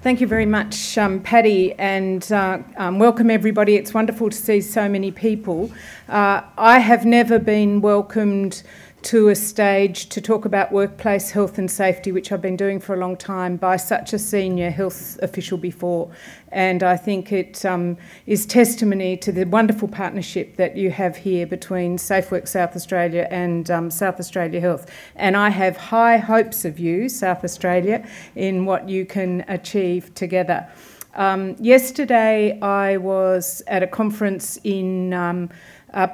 Thank you very much, Paddy, and welcome everybody. It's wonderful to see so many people. I have never been welcomed to a stage to talk about workplace health and safety, which I've been doing for a long time, by such a senior health official before. And I think it is testimony to the wonderful partnership that you have here between SafeWork South Australia and South Australia Health. And I have high hopes of you, South Australia, in what you can achieve together. Yesterday I was at a conference in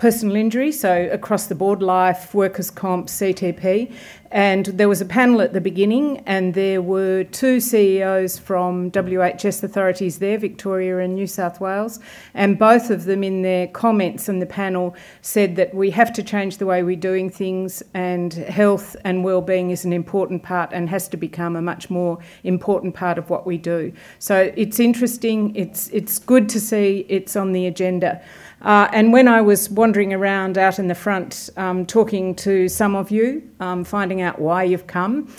personal injury, so across the board, life, workers' comp, CTP, and there was a panel at the beginning and there were two CEOs from WHS authorities there, Victoria and New South Wales, and both of them in their comments on the panel said that we have to change the way we're doing things, and health and wellbeing is an important part and has to become a much more important part of what we do. So it's interesting, it's good to see it's on the agenda. And when I was wandering around out in the front talking to some of you, finding out why you've come,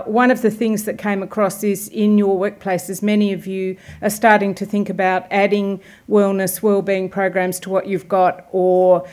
one of the things that came across is in your workplaces, many of you are starting to think about adding wellness, wellbeing programs to what you've got, or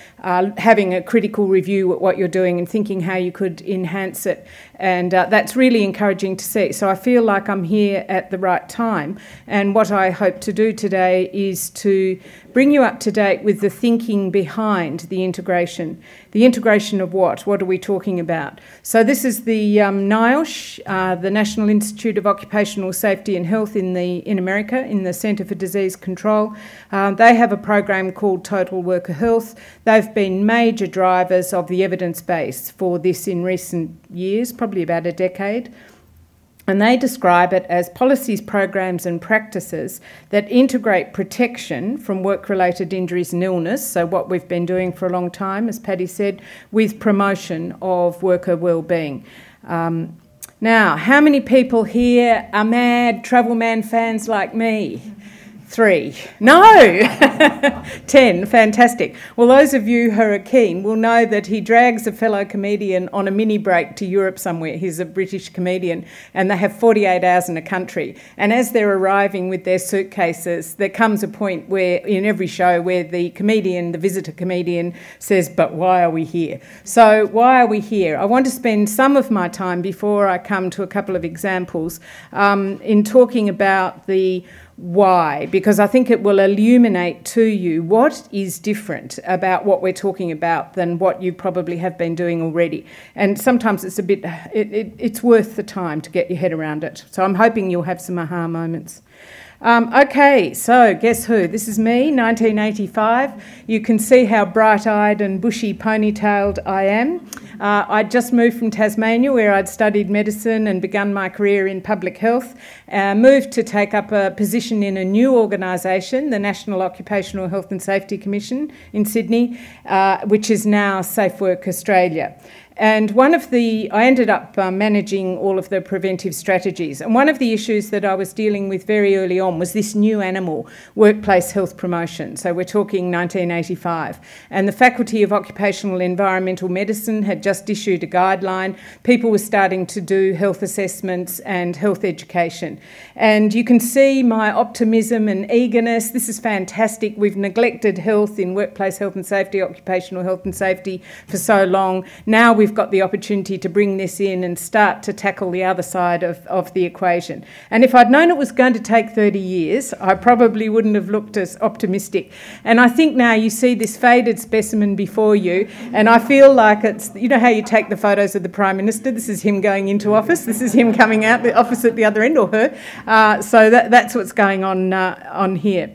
having a critical review at what you're doing and thinking how you could enhance it. And that's really encouraging to see. So I feel like I'm here at the right time. And what I hope to do today is to bring you up to date with the thinking behind the integration. The integration of what? What are we talking about? So this is the NIOSH, the National Institute of Occupational Safety and Health in America, in the Centre for Disease Control. They have a program called Total Worker Health. They've been major drivers of the evidence base for this in recent years, probably about a decade. And they describe it as policies, programs and practices that integrate protection from work-related injuries and illness, so what we've been doing for a long time, as Paddy said, with promotion of worker wellbeing. Now, how many people here are mad Travel Man fans like me? 3. No! 10. Fantastic. Well, those of you who are keen will know that he drags a fellow comedian on a mini break to Europe somewhere. He's a British comedian, and they have 48 hours in a country. And as they're arriving with their suitcases, there comes a point where, in every show, where the comedian, the visitor comedian, says, "But why are we here?" So why are we here? I want to spend some of my time, before I come to a couple of examples, in talking about the why, because I think it will illuminate to you what is different about what we're talking about than what you probably have been doing already. And sometimes it's a bit, it's worth the time to get your head around it. So I'm hoping you'll have some aha moments. Okay, so guess who? This is me, 1985. You can see how bright-eyed and bushy ponytailed I am. I'd just moved from Tasmania, where I'd studied medicine and begun my career in public health, moved to take up a position in a new organisation, the National Occupational Health and Safety Commission in Sydney, which is now SafeWork Australia. And I ended up managing all of the preventive strategies. And one of the issues that I was dealing with very early on was this new animal, workplace health promotion. So we're talking 1985. And the Faculty of Occupational Environmental Medicine had just issued a guideline. People were starting to do health assessments and health education. And you can see my optimism and eagerness. This is fantastic. We've neglected health in workplace health and safety, occupational health and safety for so long. Now we've got the opportunity to bring this in and start to tackle the other side of the equation. And if I'd known it was going to take 30 years, I probably wouldn't have looked as optimistic. And I think now you see this faded specimen before you, and I feel like it's, you know how you take the photos of the Prime Minister? This is him going into office. This is him coming out the office at the other end, or her. So that's what's going on here.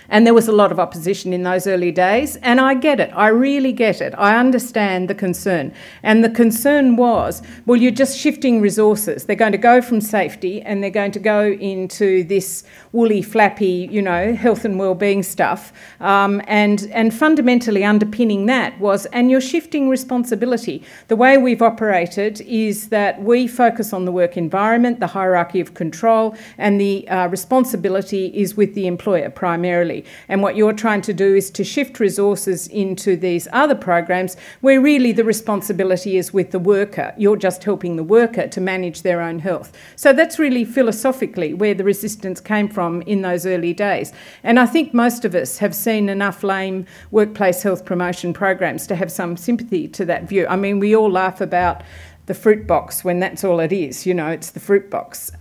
And there was a lot of opposition in those early days, and I get it. I really get it. I understand the concern. And the concern was, well, you're just shifting resources. They're going to go from safety and they're going to go into this woolly, flappy, you know, health and wellbeing stuff. And fundamentally underpinning that was, and you're shifting responsibility. The way we've operated is that we focus on the work environment, the hierarchy of control, and the responsibility is with the employer primarily. philosophically. And what you're trying to do is to shift resources into these other programs where really the responsibility is with the worker. You're just helping the worker to manage their own health. So that's really philosophically where the resistance came from in those early days. And I think most of us have seen enough lame workplace health promotion programs to have some sympathy to that view. I mean, we all laugh about the fruit box when that's all it is, you know, it's the fruit box.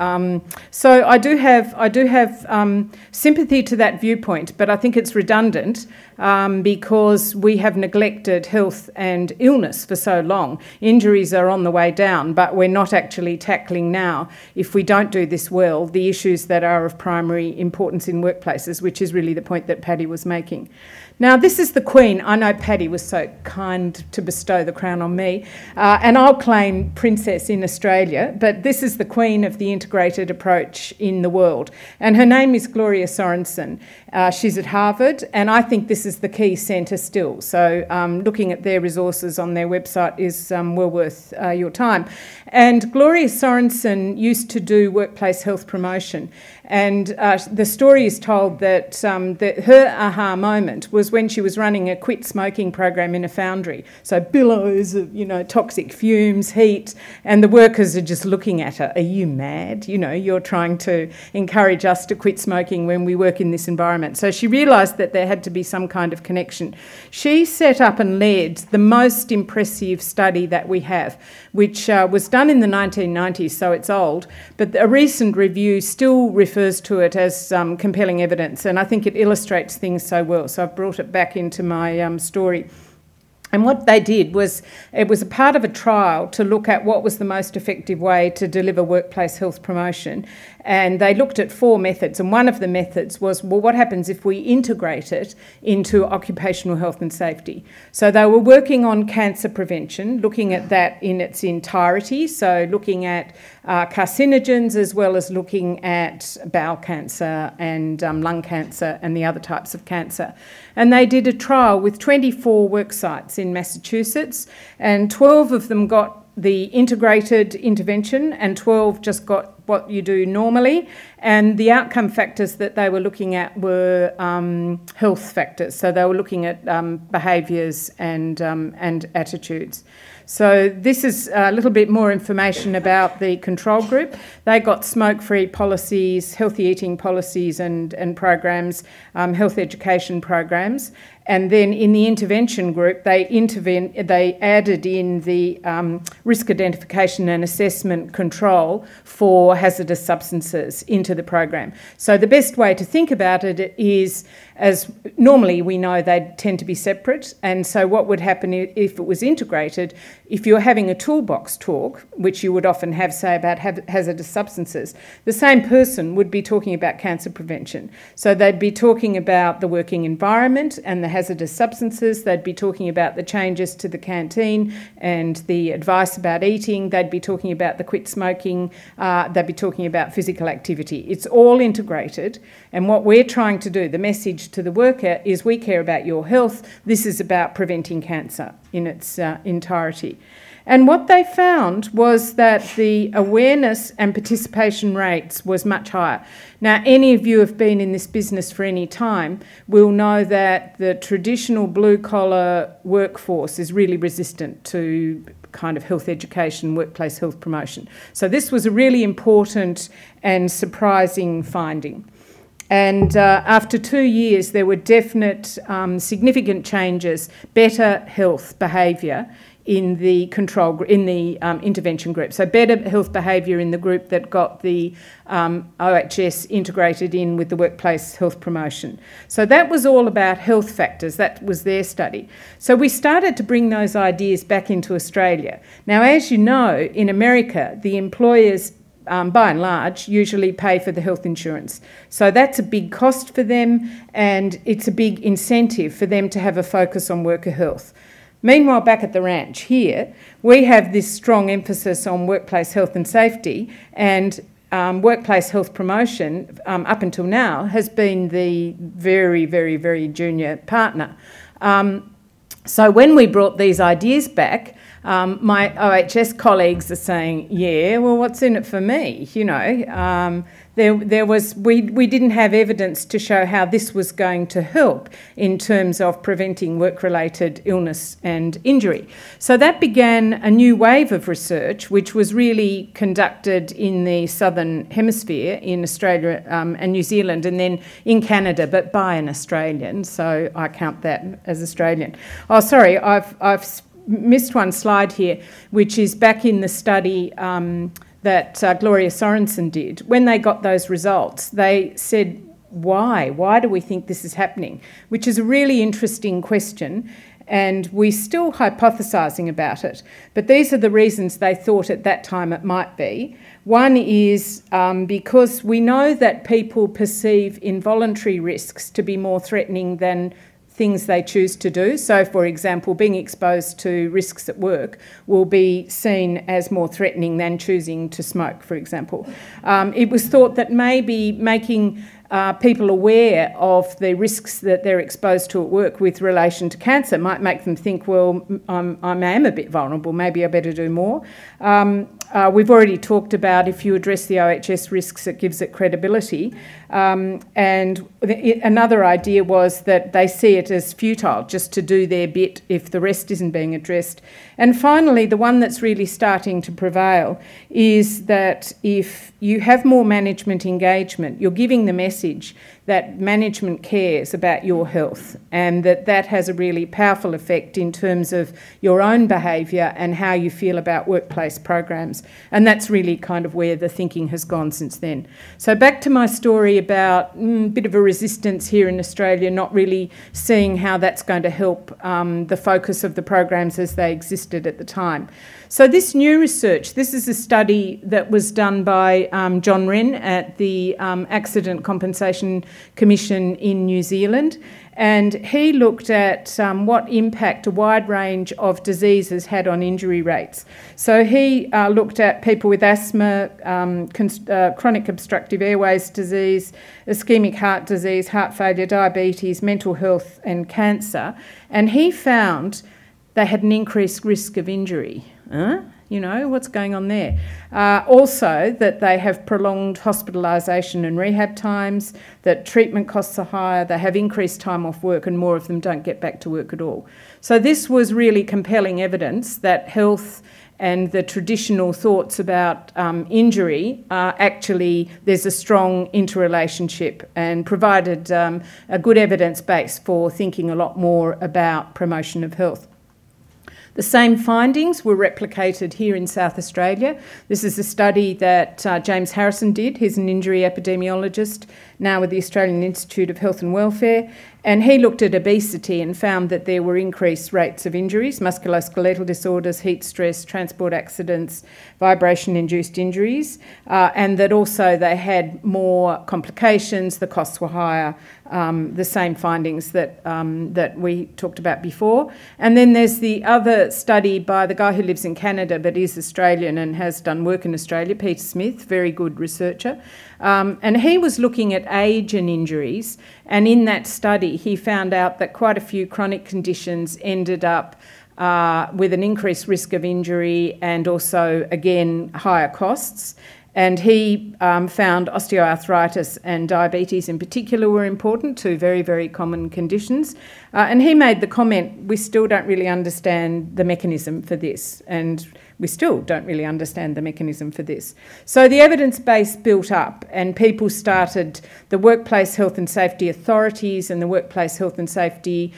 So I do have sympathy to that viewpoint, but I think it's redundant because we have neglected health and illness for so long. Injuries are on the way down, but we're not actually tackling now, if we don't do this well, the issues that are of primary importance in workplaces, which is really the point that Paddy was making. Now, this is the Queen. I know Paddy was so kind to bestow the crown on me, and I'll claim princess in Australia, but this is the Queen of the integrated approach in the world. And her name is Gloria Sorenson. She's at Harvard, and I think this is the key centre still. So looking at their resources on their website is well worth your time. And Gloria Sorenson used to do workplace health promotion. And the story is told that, her aha moment was when she was running a quit smoking program in a foundry. So billows of, you know, toxic fumes, heat, and the workers are just looking at her. Are you mad? You know, you're trying to encourage us to quit smoking when we work in this environment. So she realised that there had to be some kind of connection. She set up and led the most impressive study that we have, which was done in the 1990s, so it's old, but a recent review still refers to it as compelling evidence, and I think it illustrates things so well. So I've brought it back into my story. And what they did was, it was a part of a trial to look at what was the most effective way to deliver workplace health promotion. And they looked at 4 methods. And one of the methods was, well, what happens if we integrate it into occupational health and safety? So they were working on cancer prevention, looking at that in its entirety. So looking at carcinogens, as well as looking at bowel cancer and lung cancer and the other types of cancer. And they did a trial with 24 work sites in Massachusetts, and 12 of them got the integrated intervention and 12 just got what you do normally. And the outcome factors that they were looking at were health factors. So they were looking at behaviours and attitudes. So this is a little bit more information about the control group. They got smoke-free policies, healthy eating policies and programs, health education programs. And then in the intervention group, they added in the risk identification and assessment control for hazardous substances into the program. So the best way to think about it is, as normally we know they tend to be separate, and so what would happen if it was integrated, if you're having a toolbox talk, which you would often have, say, about hazardous substances, the same person would be talking about cancer prevention. So they'd be talking about the working environment and the hazardous substances, they'd be talking about the changes to the canteen and the advice about eating, they'd be talking about the quit smoking, they'd be talking about physical activity. It's all integrated, and what we're trying to do, the message to the worker, is we care about your health, this is about preventing cancer in its entirety. And what they found was that the awareness and participation rates was much higher. Now, any of you who have been in this business for any time will know that the traditional blue-collar workforce is really resistant to kind of health education, workplace health promotion. So this was a really important and surprising finding. And after 2 years, there were definite significant changes, better health behaviour in the intervention group. So better health behaviour in the group that got the OHS integrated in with the workplace health promotion. So that was all about health factors. That was their study. So we started to bring those ideas back into Australia. Now, as you know, in America, the employers by and large, usually pay for the health insurance. So that's a big cost for them, and it's a big incentive for them to have a focus on worker health. Meanwhile, back at the ranch here, we have this strong emphasis on workplace health and safety, and workplace health promotion, up until now, has been the very, very, very junior partner. So when we brought these ideas back, My OHS colleagues are saying, yeah, well, what's in it for me? You know, we didn't have evidence to show how this was going to help in terms of preventing work-related illness and injury. So that began a new wave of research, which was really conducted in the Southern Hemisphere, in Australia and New Zealand, and then in Canada, but by an Australian, so I count that as Australian. Oh, sorry, I've missed one slide here, which is back in the study that Gloria Sorenson did. When they got those results, they said, why? Why do we think this is happening? Which is a really interesting question, and we're still hypothesising about it. But these are the reasons they thought at that time it might be. One is because we know that people perceive involuntary risks to be more threatening than things they choose to do. So, for example, being exposed to risks at work will be seen as more threatening than choosing to smoke, for example. It was thought that maybe making people aware of the risks that they're exposed to at work with relation to cancer might make them think, well, I am a bit vulnerable, maybe I better do more. We've already talked about if you address the OHS risks, it gives it credibility. And another idea was that they see it as futile, just to do their bit if the rest isn't being addressed. And finally, the one that's really starting to prevail is that if you have more management engagement, you're giving the message that management cares about your health, and that has a really powerful effect in terms of your own behaviour and how you feel about workplace programs. And that's really kind of where the thinking has gone since then. So back to my story about a bit of a resistance here in Australia, not really seeing how that's going to help the focus of the programs as they existed at the time. So this new research, this is a study that was done by John Wren at the Accident Compensation Commission in New Zealand, and he looked at what impact a wide range of diseases had on injury rates. So he looked at people with asthma, chronic obstructive airways disease, ischemic heart disease, heart failure, diabetes, mental health and cancer, and he found they had an increased risk of injury. You know, what's going on there? Also, that they have prolonged hospitalisation and rehab times, that treatment costs are higher, they have increased time off work, and more of them don't get back to work at all. So this was really compelling evidence that health and the traditional thoughts about injury actually, there's a strong interrelationship, and provided a good evidence base for thinking a lot more about promotion of health. The same findings were replicated here in South Australia. This is a study that James Harrison did. He's an injury epidemiologist, now with the Australian Institute of Health and Welfare, and he looked at obesity and found that there were increased rates of injuries, musculoskeletal disorders, heat stress, transport accidents, vibration-induced injuries, and that also they had more complications, the costs were higher, the same findings that we talked about before. And then there's the other study by the guy who lives in Canada but is Australian and has done work in Australia, Peter Smith, very good researcher. And he was looking at age and injuries, and in that study he found out that quite a few chronic conditions ended up with an increased risk of injury and also, again, higher costs. And he found osteoarthritis and diabetes in particular were important, two very, very common conditions. And he made the comment, we still don't really understand the mechanism for this, and we still don't really understand the mechanism for this. So the evidence base built up, and people started, the workplace health and safety authorities and the workplace health and safety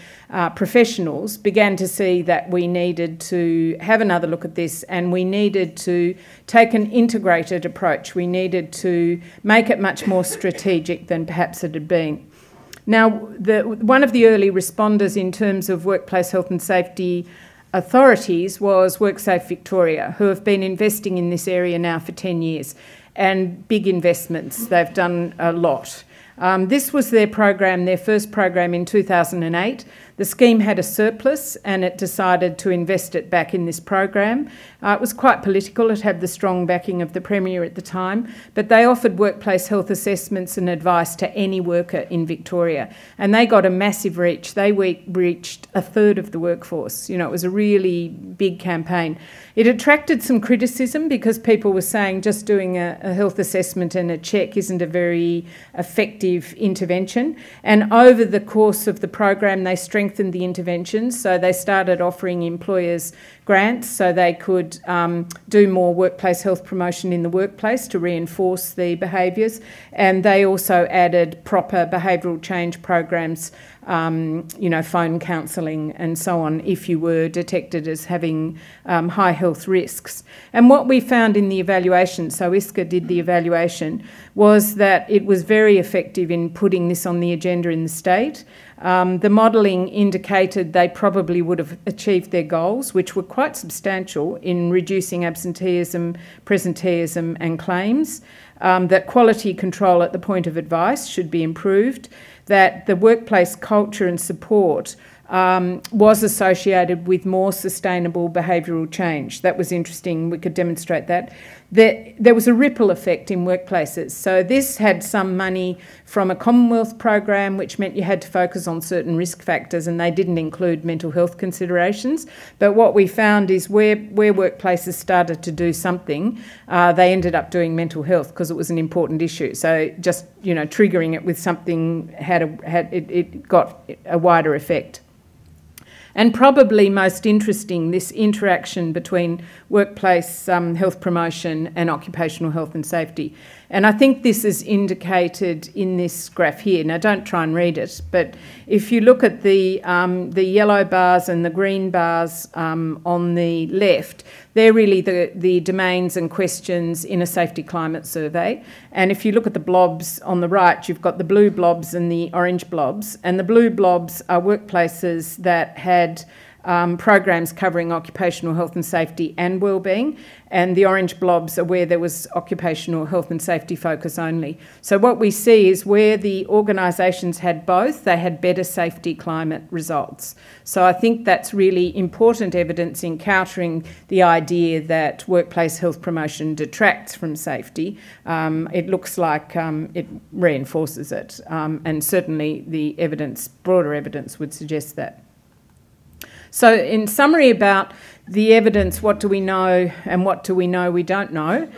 professionals began to see that we needed to have another look at this, and we needed to take an integrated approach. We needed to make it much more strategic than perhaps it had been. Now, one of the early responders in terms of workplace health and safety authorities was WorkSafe Victoria, who have been investing in this area now for 10 years, and big investments. They've done a lot. This was their program, their first program in 2008. The scheme had a surplus and it decided to invest it back in this program. It was quite political. It had the strong backing of the Premier at the time, but they offered workplace health assessments and advice to any worker in Victoria, and they got a massive reach. They reached a third of the workforce. You know, it was a really big campaign. It attracted some criticism because people were saying just doing a health assessment and a check isn't a very effective intervention. And over the course of the program, they strengthened the interventions. So they started offering employers grants so they could do more workplace health promotion in the workplace to reinforce the behaviours. And they also added proper behavioural change programs, you know, phone counselling and so on, if you were detected as having high health risks. And what we found in the evaluation, so ISCA did the evaluation, was that it was very effective in putting this on the agenda in the state. The modelling indicated they probably would have achieved their goals, which were quite substantial in reducing absenteeism, presenteeism and claims, that quality control at the point of advice should be improved, that the workplace culture and support was associated with more sustainable behavioural change. That was interesting. We could demonstrate that. There was a ripple effect in workplaces. So this had some money from a Commonwealth program, which meant you had to focus on certain risk factors, and they didn't include mental health considerations. But what we found is where workplaces started to do something, they ended up doing mental health because it was an important issue. So just, you know, triggering it with something it got a wider effect. And probably most interesting, this interaction between workplace health promotion and occupational health and safety. And I think this is indicated in this graph here. Now, don't try and read it, but if you look at the yellow bars and the green bars on the left, they're really the domains and questions in a safety climate survey. And if you look at the blobs on the right, you've got the blue blobs and the orange blobs. And the blue blobs are workplaces that had programs covering occupational health and safety and wellbeing, and the orange blobs are where there was occupational health and safety focus only. So what we see is where the organisations had both, they had better safety climate results. So I think that's really important evidence in countering the idea that workplace health promotion detracts from safety. It looks like it reinforces it, and certainly the evidence, broader evidence, would suggest that. So in summary about the evidence, what do we know and what do we know we don't know?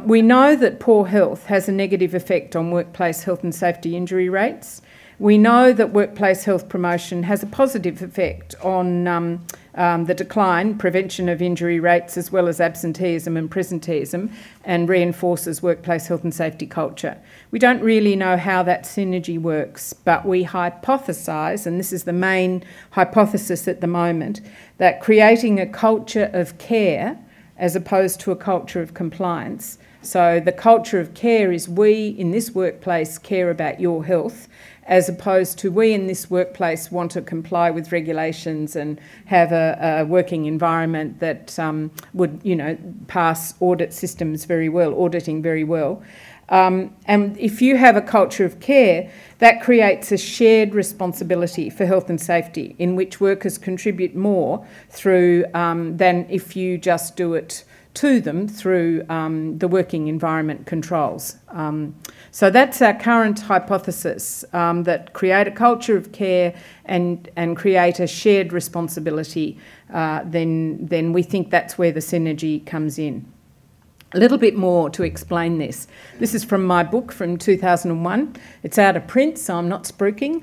We know that poor health has a negative effect on workplace health and safety injury rates. We know that workplace health promotion has a positive effect on the decline, prevention of injury rates, as well as absenteeism and presenteeism, and reinforces workplace health and safety culture. We don't really know how that synergy works, but we hypothesise, and this is the main hypothesis at the moment, that creating a culture of care as opposed to a culture of compliance. So the culture of care is we in this workplace care about your health, as opposed to we in this workplace want to comply with regulations and have a working environment that would, you know, pass audit systems very well, auditing very well. And if you have a culture of care, that creates a shared responsibility for health and safety in which workers contribute more through than if you just do it to them through the working environment controls. So that's our current hypothesis, that create a culture of care and create a shared responsibility, then we think that's where the synergy comes in. A little bit more to explain this. This is from my book from 2001. It's out of print, so I'm not spruiking.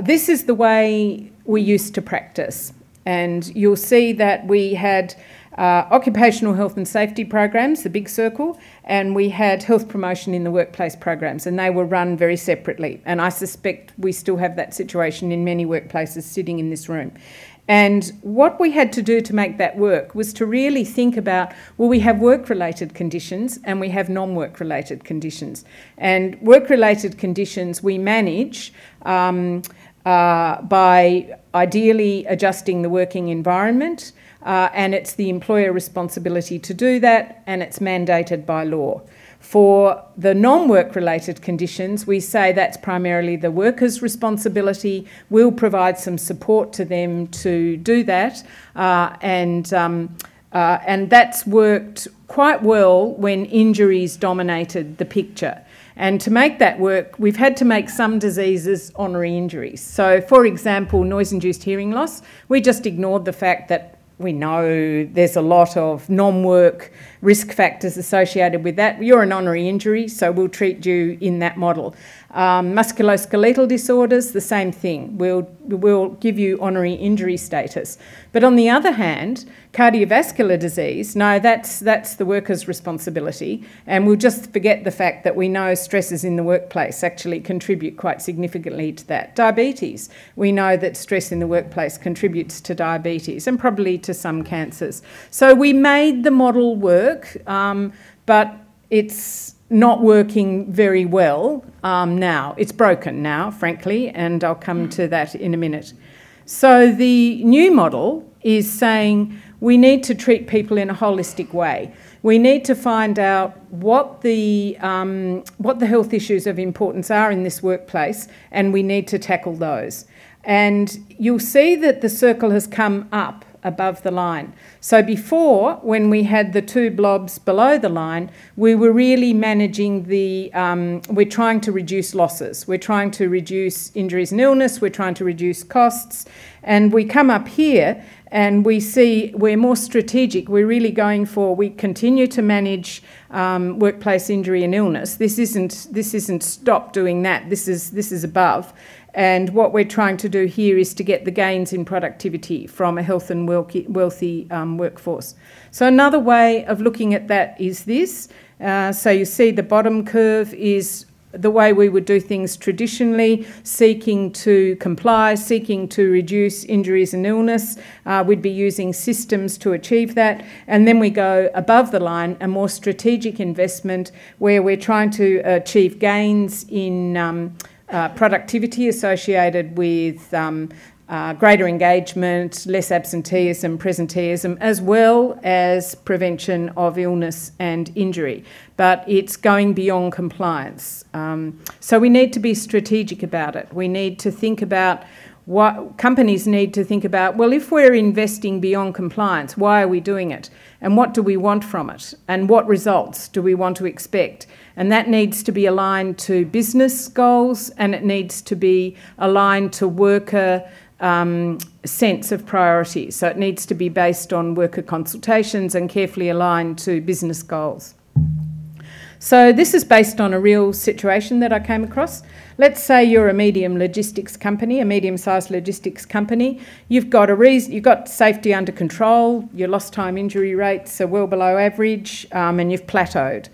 This is the way we used to practice. And you'll see that we had occupational health and safety programs, the big circle, and we had health promotion in the workplace programs, and they were run very separately. And I suspect we still have that situation in many workplaces sitting in this room. And what we had to do to make that work was to really think about, well, we have work-related conditions and we have non-work-related conditions. And work-related conditions we manage by ideally adjusting the working environment, and it's the employer responsibility to do that, and it's mandated by law. For the non-work-related conditions, we say that's primarily the worker's responsibility. We'll provide some support to them to do that, and that's worked quite well when injuries dominated the picture. And to make that work, we've had to make some diseases honorary injuries. So, for example, noise-induced hearing loss, we just ignored the fact that we know there's a lot of non-work risk factors associated with that. You're an honorary injury, so we'll treat you in that model. Musculoskeletal disorders, the same thing. We'll give you honorary injury status. But on the other hand, cardiovascular disease, no, that's the worker's responsibility, and we'll just forget the fact that we know stresses in the workplace actually contribute quite significantly to that. Diabetes, we know that stress in the workplace contributes to diabetes and probably to some cancers. So we made the model work, but it's not working very well now. It's broken now, frankly, and I'll come to that in a minute. So the new model is saying we need to treat people in a holistic way. We need to find out what the health issues of importance are in this workplace, and we need to tackle those. And you'll see that the circle has come up above the line. So before, when we had the two blobs below the line, we were really managing the, we're trying to reduce losses, we're trying to reduce injuries and illness, we're trying to reduce costs, and we come up here and we see we're more strategic. We're really going for, we continue to manage workplace injury and illness. This isn't stop doing that, this is above. And what we're trying to do here is to get the gains in productivity from a health and wealthy workforce. So another way of looking at that is this. So you see the bottom curve is the way we would do things traditionally, seeking to comply, seeking to reduce injuries and illness. We'd be using systems to achieve that. And then we go above the line, a more strategic investment where we're trying to achieve gains in productivity associated with greater engagement, less absenteeism, presenteeism, as well as prevention of illness and injury. But it's going beyond compliance. So we need to be strategic about it. We need to think about what companies need to think about, well, if we're investing beyond compliance, why are we doing it? And what do we want from it? And what results do we want to expect? And that needs to be aligned to business goals, and it needs to be aligned to worker sense of priority. So it needs to be based on worker consultations and carefully aligned to business goals. So this is based on a real situation that I came across. Let's say you're a medium logistics company, a medium-sized logistics company. You've got safety under control. Your lost time injury rates are well below average, and you've plateaued.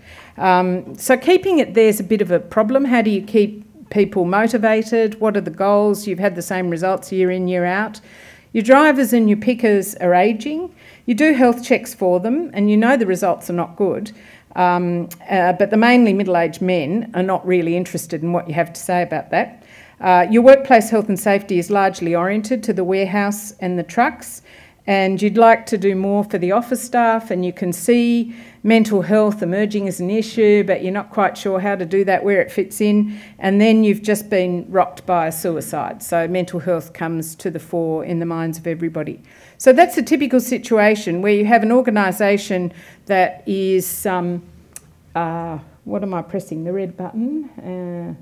So keeping it there is a bit of a problem. How do you keep people motivated? What are the goals? You've had the same results year in, year out. Your drivers and your pickers are ageing. You do health checks for them, and you know the results are not good. But the mainly middle-aged men are not really interested in what you have to say about that. Your workplace health and safety is largely oriented to the warehouse and the trucks, and you'd like to do more for the office staff, and you can see mental health emerging as an issue, but you're not quite sure how to do that, where it fits in, and then you've just been rocked by a suicide. So mental health comes to the fore in the minds of everybody. So that's a typical situation where you have an organisation that is, what am I pressing, the red button?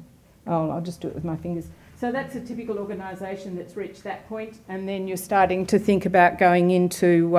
I'll just do it with my fingers. So that's a typical organisation that's reached that point, and then you're starting to think about going into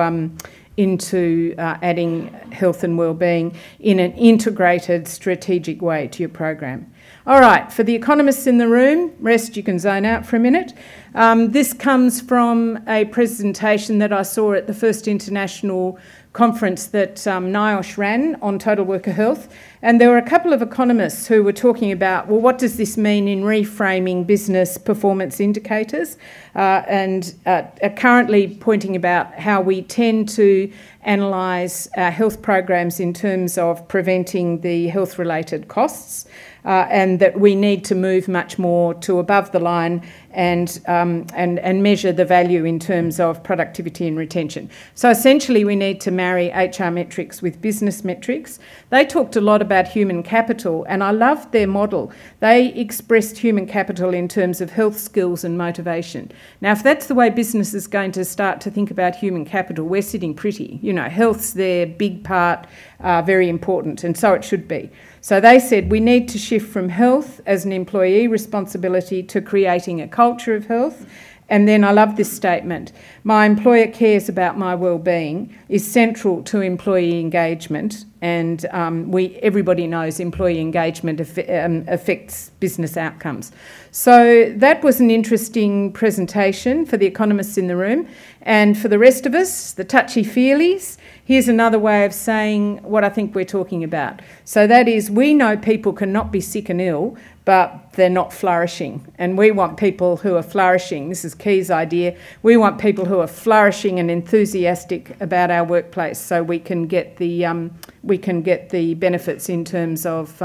adding health and wellbeing in an integrated, strategic way to your program. All right, for the economists in the room, rest, you can zone out for a minute. This comes from a presentation that I saw at the first international conference that NIOSH ran on total worker health, and there were a couple of economists who were talking about, well, what does this mean in reframing business performance indicators, and are currently pointing about how we tend to analyse our health programs in terms of preventing the health-related costs. and that we need to move much more to above the line and measure the value in terms of productivity and retention. So essentially we need to marry HR metrics with business metrics. They talked a lot about human capital, and I loved their model. They expressed human capital in terms of health, skills and motivation. Now, if that's the way business is going to start to think about human capital, we're sitting pretty. You know, health's their big part, very important, and so it should be. So they said we need to shift from health as an employee responsibility to creating a culture of health. And then I love this statement: my employer cares about my well-being is central to employee engagement, and everybody knows employee engagement affects business outcomes. So that was an interesting presentation for the economists in the room. And for the rest of us, the touchy-feelies, here's another way of saying what I think we're talking about. So that is, we know people cannot be sick and ill, but they're not flourishing. And we want people who are flourishing. This is Key's idea. We want people who are flourishing and enthusiastic about our workplace, so we can get the benefits in terms of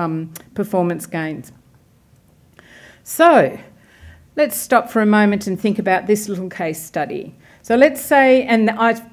performance gains. So let's stop for a moment and think about this little case study. So let's say, and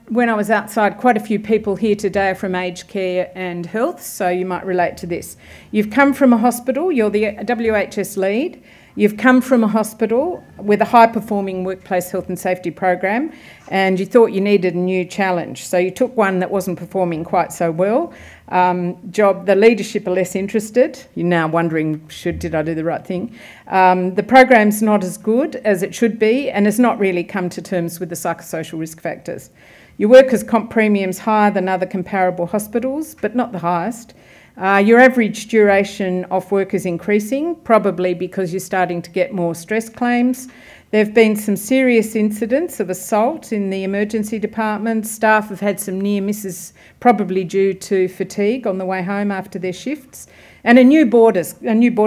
when I was outside, quite a few people here today are from aged care and health, so you might relate to this. You've come from a hospital, you're the WHS lead, you've come from a hospital with a high-performing workplace health and safety program, and you thought you needed a new challenge. So you took one that wasn't performing quite so well. The leadership are less interested. You're now wondering, did I do the right thing? The program's not as good as it should be and has not really come to terms with the psychosocial risk factors. Your workers' comp premium's higher than other comparable hospitals, but not the highest. Your average duration off work is increasing, probably because you're starting to get more stress claims. There have been some serious incidents of assault in the emergency department. Staff have had some near misses, probably due to fatigue on the way home after their shifts. And a new board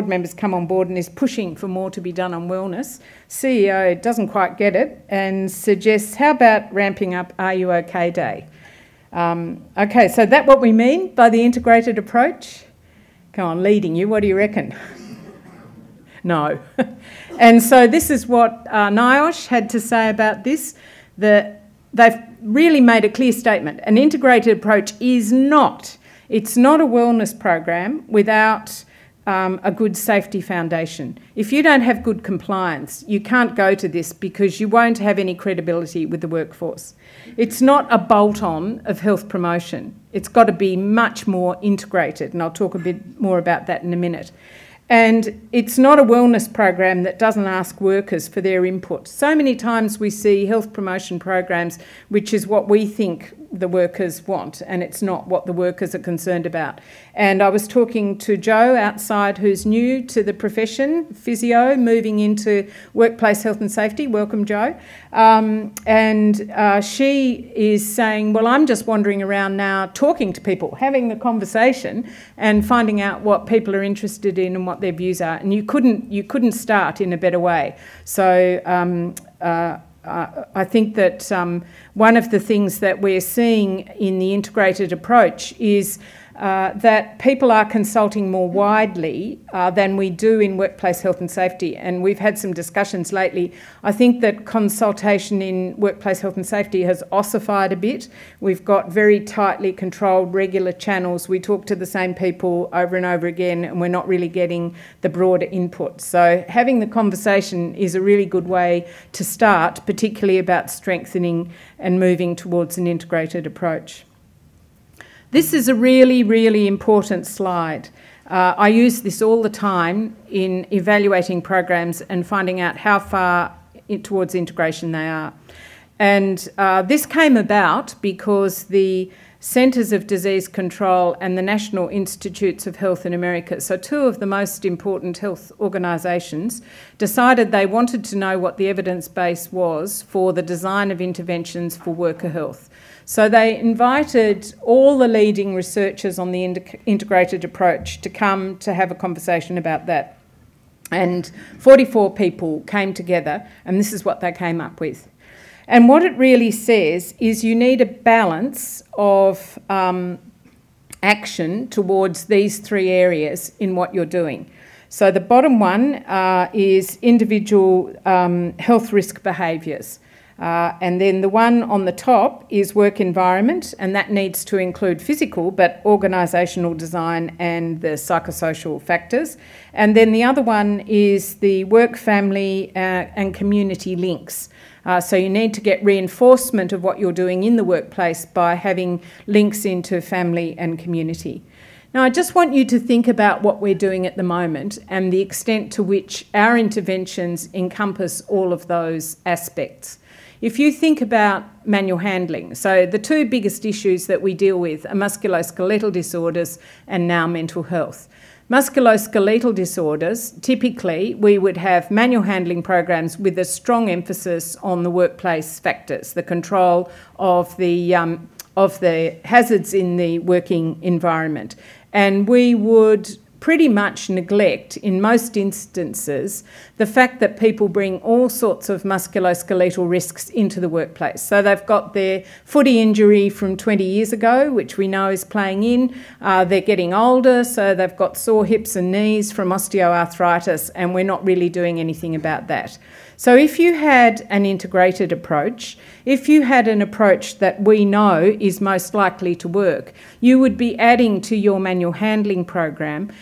member's come on board and is pushing for more to be done on wellness. CEO doesn't quite get it and suggests, how about ramping up Are You OK Day? Okay, so that's what we mean by the integrated approach. Come on, leading you, what do you reckon? No. And so this is what NIOSH had to say about this, that they've really made a clear statement. An integrated approach is not, it's not a wellness program without a good safety foundation. If you don't have good compliance, you can't go to this because you won't have any credibility with the workforce. It's not a bolt-on of health promotion. It's got to be much more integrated, and I'll talk a bit more about that in a minute. And it's not a wellness program that doesn't ask workers for their input. So many times we see health promotion programs, which is what we think the workers want, and it's not what the workers are concerned about. And I was talking to Jo outside, who's new to the profession, physio, moving into workplace health and safety. Welcome, Jo. She is saying, well, I'm just wandering around now talking to people, having the conversation and finding out what people are interested in and what their views are. And you couldn't start in a better way. So I think that one of the things that we're seeing in the integrated approach is that people are consulting more widely than we do in workplace health and safety. And we've had some discussions lately. I think that consultation in workplace health and safety has ossified a bit. We've got very tightly controlled regular channels. We talk to the same people over and over again, and we're not really getting the broader input. So having the conversation is a really good way to start, particularly about strengthening and moving towards an integrated approach. This is a really, really important slide. I use this all the time in evaluating programs and finding out how far towards integration they are. And this came about because the Centres of Disease Control and the National Institutes of Health in America, so two of the most important health organisations, decided they wanted to know what the evidence base was for the design of interventions for worker health. So they invited all the leading researchers on the integrated approach to come to have a conversation about that. And 44 people came together, and this is what they came up with. And what it really says is you need a balance of action towards these three areas in what you're doing. So the bottom one is individual health risk behaviours. And then the one on the top is work environment, and that needs to include physical but organisational design and the psychosocial factors. And then the other one is the work, family and community links. So you need to get reinforcement of what you're doing in the workplace by having links into family and community. Now, I just want you to think about what we're doing at the moment and the extent to which our interventions encompass all of those aspects. If you think about manual handling, so the two biggest issues that we deal with are musculoskeletal disorders and now mental health. Musculoskeletal disorders, typically we would have manual handling programs with a strong emphasis on the workplace factors, the control of the hazards in the working environment. And we would pretty much neglect, in most instances, the fact that people bring all sorts of musculoskeletal risks into the workplace. So they've got their footy injury from 20 years ago, which we know is playing in. They're getting older, so they've got sore hips and knees from osteoarthritis, and we're not really doing anything about that. So if you had an integrated approach, if you had an approach that we know is most likely to work, you would be adding to your manual handling program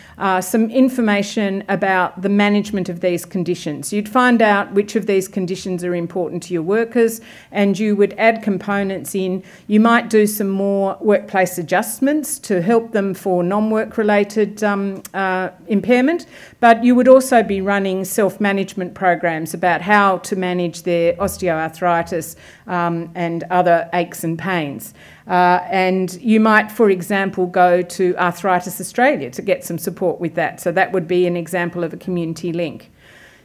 some information about the management of these conditions. You'd find out which of these conditions are important to your workers, and you would add components in. You might do some more workplace adjustments to help them for non-work related impairment, but you would also be running self-management programs about how to manage their osteoarthritis and other aches and pains. And you might, for example, go to Arthritis Australia to get some support with that. So that would be an example of a community link.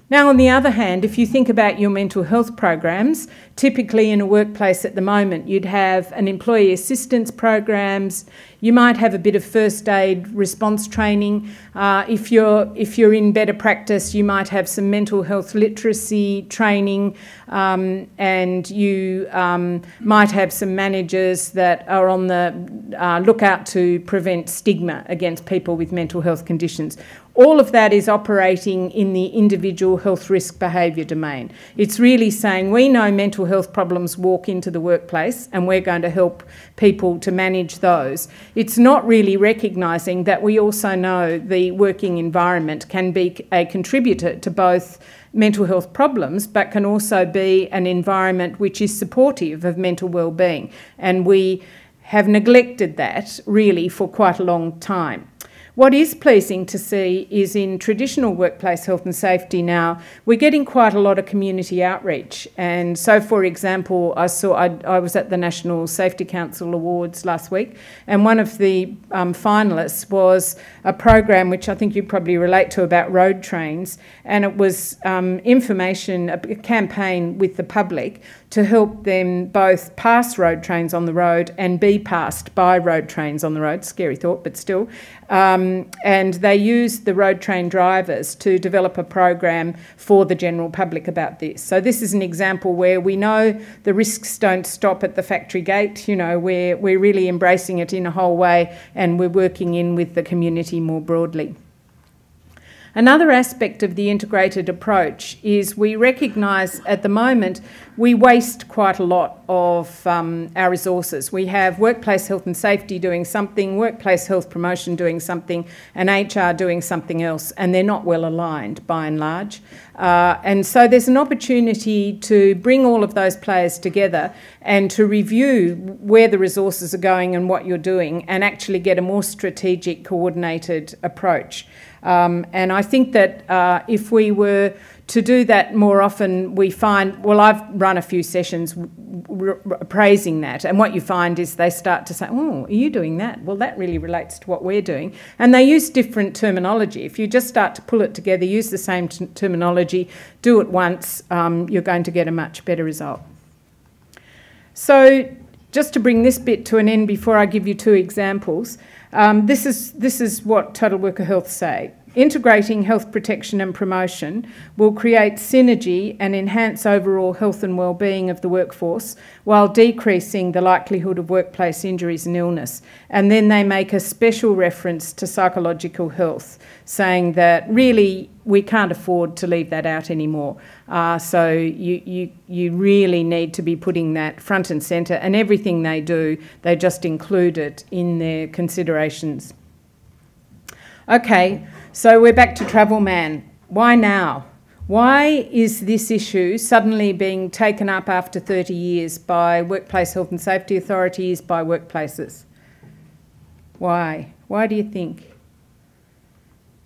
Now, on the other hand, if you think about your mental health programs, typically in a workplace at the moment, you'd have an employee assistance programs. You might have a bit of first aid response training. If you're in better practice, you might have some mental health literacy training, and you might have some managers that are on the lookout to prevent stigma against people with mental health conditions. All of that is operating in the individual health risk behaviour domain. It's really saying we know mental health problems walk into the workplace and we're going to help people to manage those. It's not really recognising that we also know the working environment can be a contributor to both mental health problems, but can also be an environment which is supportive of mental well-being. And we have neglected that really for quite a long time. What is pleasing to see is in traditional workplace health and safety now, we're getting quite a lot of community outreach. And so, for example, I was at the National Safety Council Awards last week, and one of the finalists was a program which I think you probably relate to about road trains, and it was information, a campaign with the public to help them both pass road trains on the road and be passed by road trains on the road. Scary thought, but still. And they used the road train drivers to develop a program for the general public about this. So this is an example where we know the risks don't stop at the factory gate. You know, we're really embracing it in a whole way, and we're working in with the community more broadly. Another aspect of the integrated approach is we recognise at the moment we waste quite a lot of our resources. We have workplace health and safety doing something, workplace health promotion doing something, and HR doing something else, and they're not well aligned by and large. And so there's an opportunity to bring all of those players together and to review where the resources are going and what you're doing, and actually get a more strategic, coordinated approach. And I think that if we were to do that more often, we find, well, I've run a few sessions praising that, and what you find is they start to say, oh, are you doing that? Well, that really relates to what we're doing. And they use different terminology. If you just start to pull it together, use the same terminology, do it once, you're going to get a much better result. So just to bring this bit to an end before I give you two examples, this is what Total Worker Health say. integrating health protection and promotion will create synergy and enhance overall health and well-being of the workforce while decreasing the likelihood of workplace injuries and illness. And then they make a special reference to psychological health, saying that really we can't afford to leave that out anymore. So you really need to be putting that front and centre, and everything they do, they just include it in their considerations. Okay, so we're back to Travel Man. Why now? Why is this issue suddenly being taken up after 30 years by workplace health and safety authorities, by workplaces? Why? Why do you think?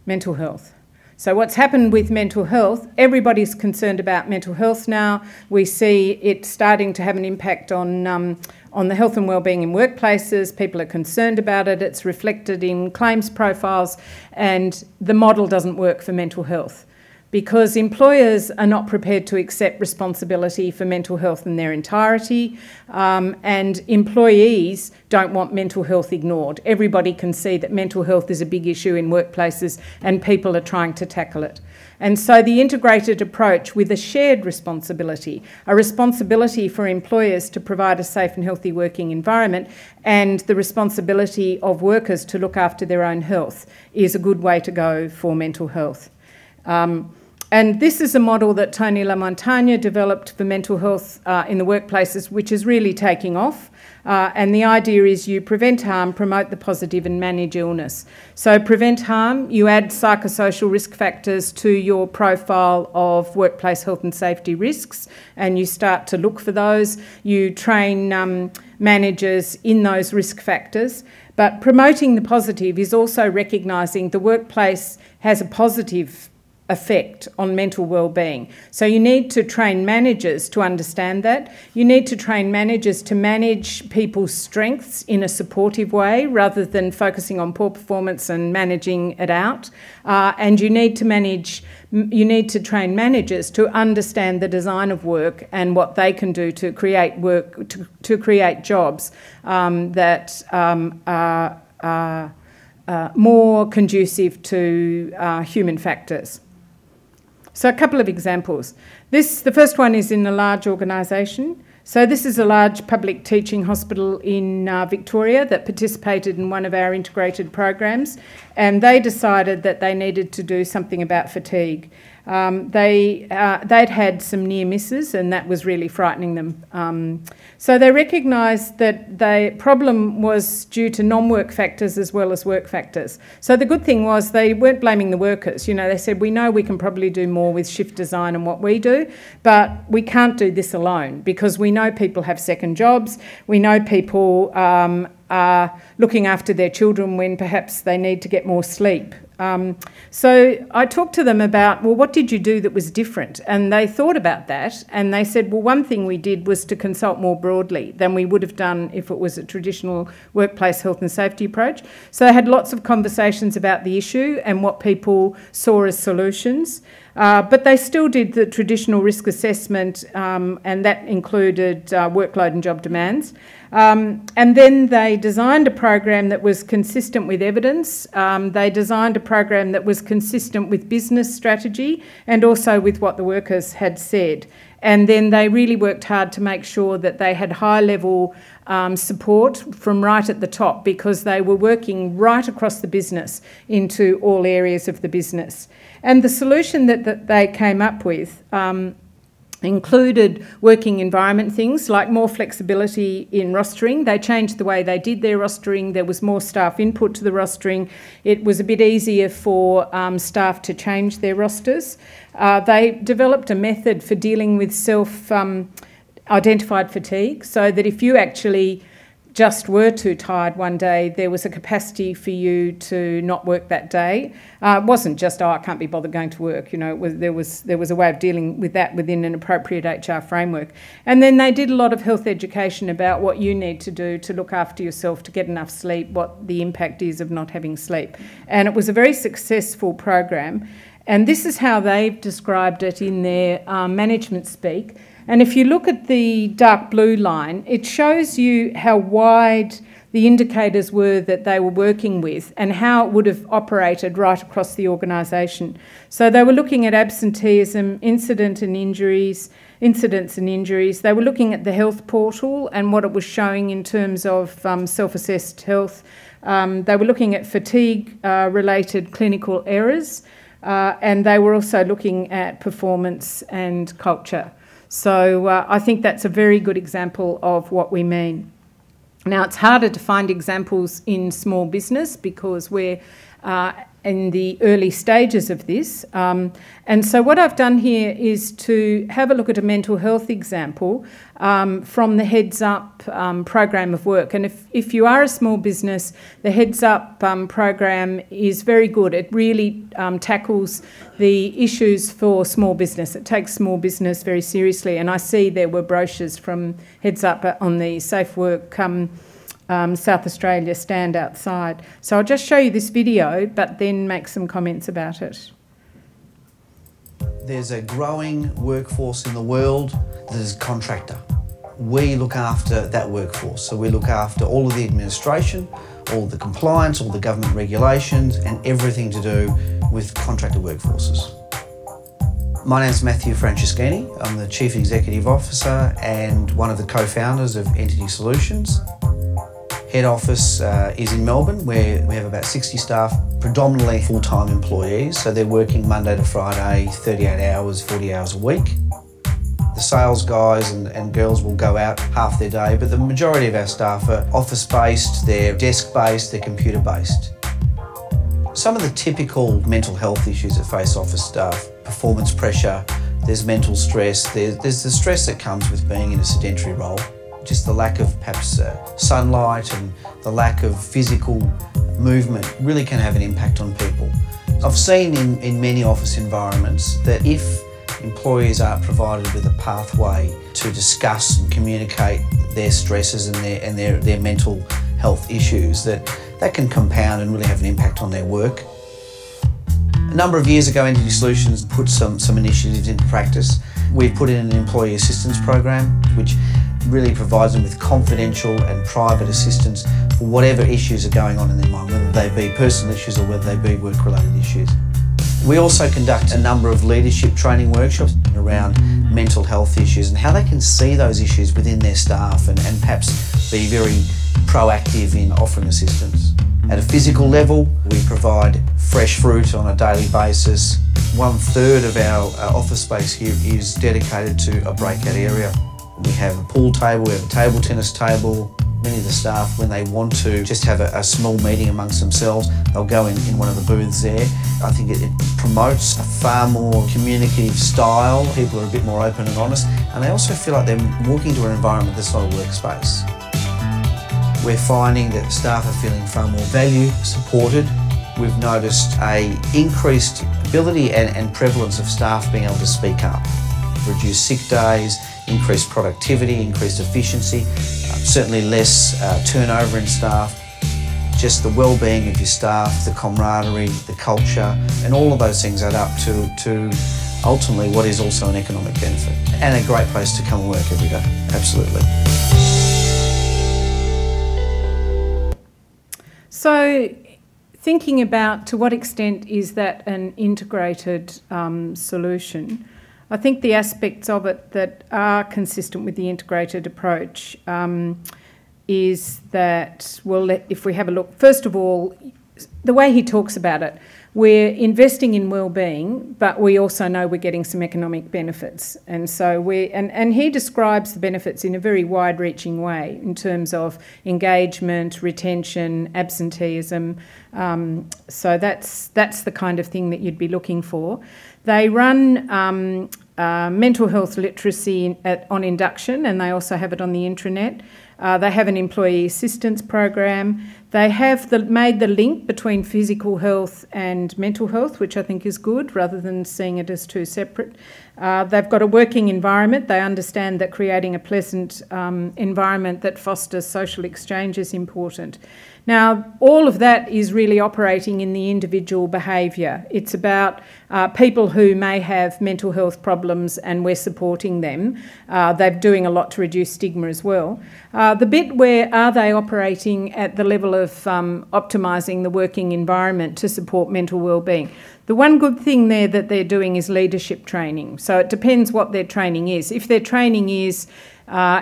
Mental health. So what's happened with mental health, everybody's concerned about mental health now. We see it starting to have an impact on the health and wellbeing in workplaces. People are concerned about it. It's reflected in claims profiles, and the model doesn't work for mental health because employers are not prepared to accept responsibility for mental health in their entirety, and employees don't want mental health ignored. Everybody can see that mental health is a big issue in workplaces and people are trying to tackle it. And so the integrated approach with a shared responsibility, a responsibility for employers to provide a safe and healthy working environment, and the responsibility of workers to look after their own health, is a good way to go for mental health. And this is a model that Tony LaMontagne developed for mental health in the workplaces, which is really taking off. And the idea is you prevent harm, promote the positive and manage illness. So prevent harm, you add psychosocial risk factors to your profile of workplace health and safety risks, and you start to look for those. You train managers in those risk factors. But promoting the positive is also recognising the workplace has a positive effect on mental well-being. So you need to train managers to understand that. You need to train managers to manage people's strengths in a supportive way rather than focusing on poor performance and managing it out. And you need to train managers to understand the design of work and what they can do to create work, to create jobs that are more conducive to human factors. So a couple of examples. The first one is in a large organisation. So this is a large public teaching hospital in Victoria that participated in one of our integrated programs, and they decided that they needed to do something about fatigue. They'd had some near misses, and that was really frightening them. So they recognised that the problem was due to non-work factors as well as work factors. So the good thing was they weren't blaming the workers. You know, they said, we know we can probably do more with shift design and what we do, but we can't do this alone because we know people have second jobs. We know people are looking after their children when perhaps they need to get more sleep. So I talked to them about, well, what did you do that was different? And they thought about that, and they said, well, one thing we did was to consult more broadly than we would have done if it was a traditional workplace health and safety approach. So they had lots of conversations about the issue and what people saw as solutions. But they still did the traditional risk assessment, and that included workload and job demands. And then they designed a program that was consistent with evidence. They designed a program that was consistent with business strategy and also with what the workers had said. And then they really worked hard to make sure that they had high-level support from right at the top, because they were working right across the business into all areas of the business. And the solution that they came up with included working environment things like more flexibility in rostering. They changed the way they did their rostering. There was more staff input to the rostering. It was a bit easier for staff to change their rosters. They developed a method for dealing with self-identified fatigue, so that if you actually just were too tired one day, there was a capacity for you to not work that day. It wasn't just, oh, I can't be bothered going to work. You know, there was a way of dealing with that within an appropriate HR framework. And then they did a lot of health education about what you need to do to look after yourself, to get enough sleep, what the impact is of not having sleep. And it was a very successful program. And this is how they've described it in their management speak. And if you look at the dark blue line, it shows you how wide the indicators were that they were working with and how it would have operated right across the organisation. So they were looking at absenteeism, incidents and injuries. They were looking at the health portal and what it was showing in terms of self-assessed health. They were looking at fatigue-related clinical errors, and they were also looking at performance and culture. So I think that's a very good example of what we mean. Now, it's harder to find examples in small business because we're in the early stages of this. And so what I've done here is to have a look at a mental health example from the Heads Up program of work. And if you are a small business, the Heads Up program is very good. It really tackles the issues for small business. It takes small business very seriously. And I see there were brochures from Heads Up on the Safe Work South Australia stand outside. So I'll just show you this video, but then make some comments about it. There's a growing workforce in the world that is contractor. We look after that workforce. So we look after all of the administration, all the compliance, all the government regulations, and everything to do with contractor workforces. My name's Matthew Franceschini. I'm the Chief Executive Officer and one of the co-founders of Entity Solutions. Head office is in Melbourne, where we have about 60 staff, predominantly full-time employees. So they're working Monday to Friday, 38 hours, 40 hours a week. The sales guys and girls will go out half their day, but the majority of our staff are office-based, they're desk-based, they're computer-based. Some of the typical mental health issues that face office staff: performance pressure, there's mental stress, there's the stress that comes with being in a sedentary role. Just the lack of perhaps sunlight and the lack of physical movement really can have an impact on people. I've seen in many office environments that if employees aren't provided with a pathway to discuss and communicate their stresses and their mental health issues, that can compound and really have an impact on their work. A number of years ago, Entity Solutions put some initiatives into practice. We put in an employee assistance program, which really provides them with confidential and private assistance for whatever issues are going on in their mind, whether they be personal issues or whether they be work-related issues. We also conduct a number of leadership training workshops around mental health issues and how they can see those issues within their staff and perhaps be very proactive in offering assistance. At a physical level, we provide fresh fruit on a daily basis. 1/3 of our office space here is dedicated to a breakout area. We have a pool table, we have a table tennis table. Many of the staff, when they want to just have a small meeting amongst themselves, they'll go in one of the booths there. I think it promotes a far more communicative style. People are a bit more open and honest, and they also feel like they're walking to an environment that's not a workspace. We're finding that staff are feeling far more valued, supported. We've noticed an increased ability and prevalence of staff being able to speak up. Reduced sick days, increased productivity, increased efficiency, certainly less turnover in staff. Just the well-being of your staff, the camaraderie, the culture, and all of those things add up to ultimately what is also an economic benefit and a great place to come and work every day. Absolutely. So, thinking about to what extent is that an integrated solution, I think the aspects of it that are consistent with the integrated approach is that, well, if we have a look, first of all, the way he talks about it, we're investing in well-being, but we also know we're getting some economic benefits. And so and he describes the benefits in a very wide-reaching way in terms of engagement, retention, absenteeism. So that's the kind of thing that you'd be looking for. They run mental health literacy on induction, and they also have it on the intranet. They have an employee assistance program. They have made the link between physical health and mental health, which I think is good, rather than seeing it as two separate. They've got a working environment. They understand that creating a pleasant environment that fosters social exchange is important. Now, all of that is really operating in the individual behaviour. It's about people who may have mental health problems and we're supporting them. They're doing a lot to reduce stigma as well. The bit where are they operating at the level of optimising the working environment to support mental wellbeing. The one good thing there that they're doing is leadership training. So it depends what their training is. If their training is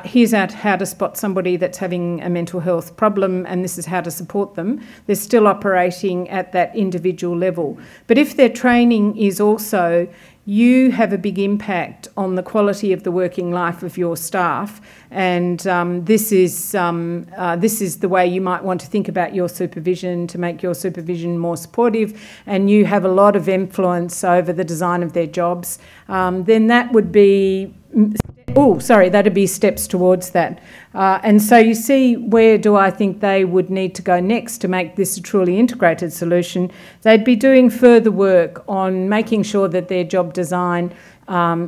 here's how to spot somebody that's having a mental health problem and this is how to support them, they're still operating at that individual level. But if their training is also you have a big impact on the quality of the working life of your staff, and this is the way you might want to think about your supervision to make your supervision more supportive, and you have a lot of influence over the design of their jobs, then that would be that'd be steps towards that. And so you see, where do I think they would need to go next to make this a truly integrated solution? They'd be doing further work on making sure that their job design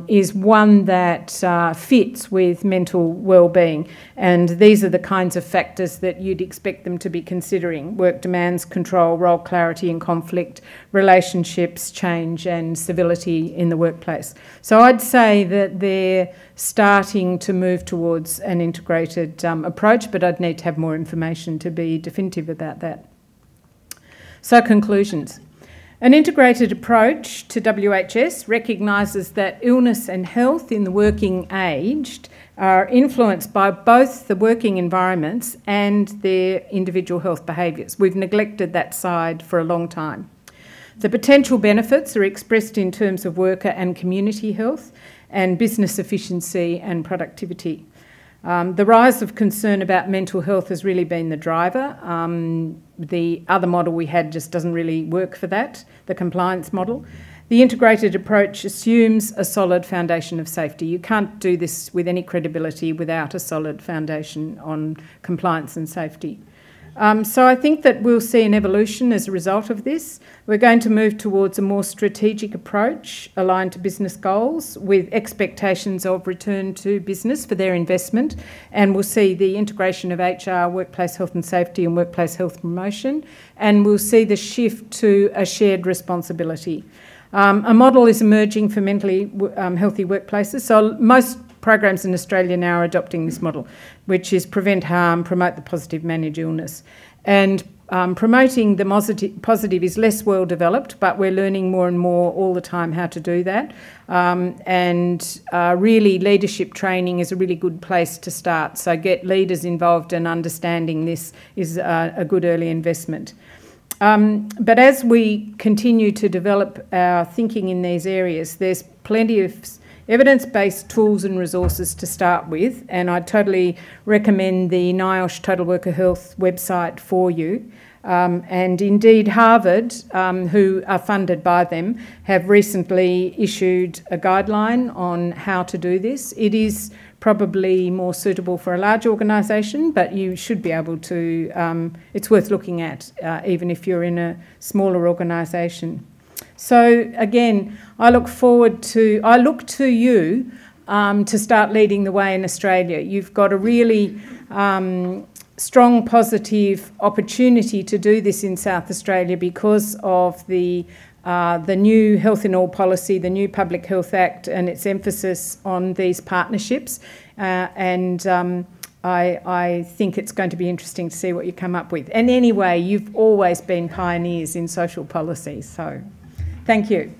is one that fits with mental wellbeing. And these are the kinds of factors that you'd expect them to be considering: work demands, control, role clarity and conflict, relationships, change and civility in the workplace. So I'd say that they're starting to move towards an integrated approach, but I'd need to have more information to be definitive about that. So conclusions. An integrated approach to WHS recognises that illness and health in the working aged are influenced by both the working environments and their individual health behaviours. We've neglected that side for a long time. The potential benefits are expressed in terms of worker and community health and business efficiency and productivity. The rise of concern about mental health has really been the driver. The other model we had just doesn't really work for that, the compliance model. The integrated approach assumes a solid foundation of safety. You can't do this with any credibility without a solid foundation on compliance and safety. So I think that we'll see an evolution as a result of this. We're going to move towards a more strategic approach aligned to business goals with expectations of return to business for their investment, and we'll see the integration of HR, workplace health and safety and workplace health promotion, and we'll see the shift to a shared responsibility. A model is emerging for mentally healthy workplaces. So most programs in Australia now are adopting this model, which is prevent harm, promote the positive, manage illness. And promoting the positive is less well developed, but we're learning more and more all the time how to do that. Really leadership training is a really good place to start. So get leaders involved, and understanding this is a good early investment. But as we continue to develop our thinking in these areas, there's plenty of evidence-based tools and resources to start with, and I totally recommend the NIOSH Total Worker Health website for you. And indeed Harvard, who are funded by them, have recently issued a guideline on how to do this. It is probably more suitable for a large organisation, but you should be able to, it's worth looking at, even if you're in a smaller organisation. So again, I look to you to start leading the way in Australia. You've got a really strong positive opportunity to do this in South Australia because of the new Health in All policy, the new Public Health Act, and its emphasis on these partnerships. I think it's going to be interesting to see what you come up with. And anyway, you've always been pioneers in social policy, so thank you.